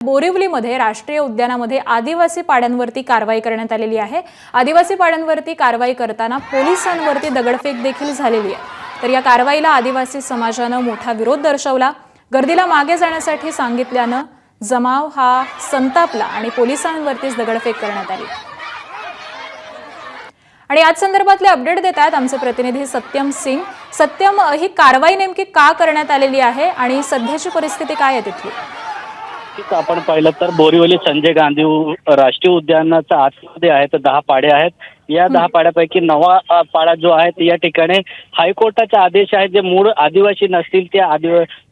बोरिवलीमध्ये राष्ट्रीय उद्यानामध्ये आदिवासी पाड्यांवरती कारवाई करण्यात आलेली आहे। आदिवासी पाड्यांवरती कारवाई करताना पोलिसांवरती दगडफेक देखील झालेली आहे। तर या कारवाईला आदिवासी समाजाने मोठा विरोध दर्शवला। गर्दीला मागे जाण्यासाठी सांगितल्याने जमाव हा संतापला आणि पोलिसांवरतीच दगडफेक करण्यात आली। आणि आज संदर्भातले अपडेट देत आहेत आमचे प्रतिनिधी सत्यम सिंग। सत्यम, ही कारवाई नेमकी का करण्यात आलेली आहे आणि सध्याची परिस्थिती काय आहे तिथली? आपण पाहिलं तर बोरिवली संजय गांधी राष्ट्रीय उद्यानाचा आतमध्ये आहे तर 10 पाडे आहेत। या 10 पाड्यापैकी 9वा पाडा जो आहे या ठिकाणी हायकोर्टाचे आदेश आहेत जे मूळ आदिवासी नसतील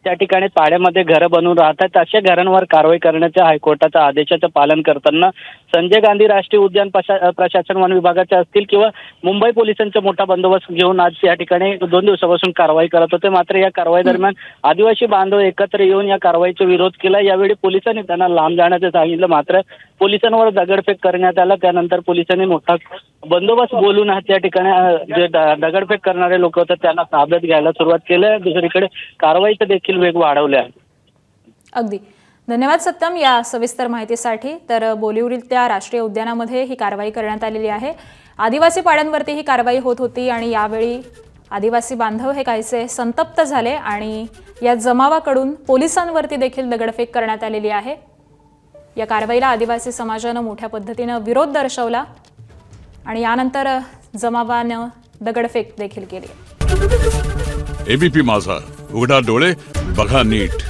त्या ठिकाणी पाड्यामध्ये घरं बनवून राहतात। अशा घरांवर कारवाई करण्याच्या हायकोर्टाच्या आदेशाचं पालन करताना संजय गांधी राष्ट्रीय उद्यान प्रशासन वन विभागाचे असतील किंवा मुंबई पोलिसांचा मोठा बंदोबस्त घेऊन आज या ठिकाणी 2 दिवसापासून कारवाई करत होते। मात्र या कारवाई दरम्यान आदिवासी बांधव एकत्र येऊन या कारवाईचा विरोध केला। यावेळी पोलिसांनी त्यांना लांब जाण्याचं सांगितलं, मात्र पोलिसांवर दगडफेक करण्यात आला। त्यानंतर पोलिसांनी मोठा बंदोबस्त बोलून त्या ठिकाणी जे दगडफेक करणारे लोक होते त्यांना ताब्यात घ्यायला सुरुवात केली। दुसरीकडे कारवाईचा देखील वेग वाढवला आहे। अगदी धन्यवाद सत्यम या सविस्तर माहितीसाठी। तर बोरिवलीच्या राष्ट्रीय उद्यानामध्ये ही कारवाई करण्यात आलेली आहे। आदिवासी पाड्यांवरती ही कारवाई होत होती आणि यावेळी आदिवासी बांधव हे काहीसे संतप्त झाले आणि या जमावाकडून पोलिसांवरती देखील दगडफेक करण्यात आलेली आहे। या कारवाईला आदिवासी समाजाने मोठ्या पद्धतीने विरोध दर्शवला आणि यानंतर जमावाने दगडफेक देखील केली। एबीपी माझा, उघडा डोळे बघा नीट।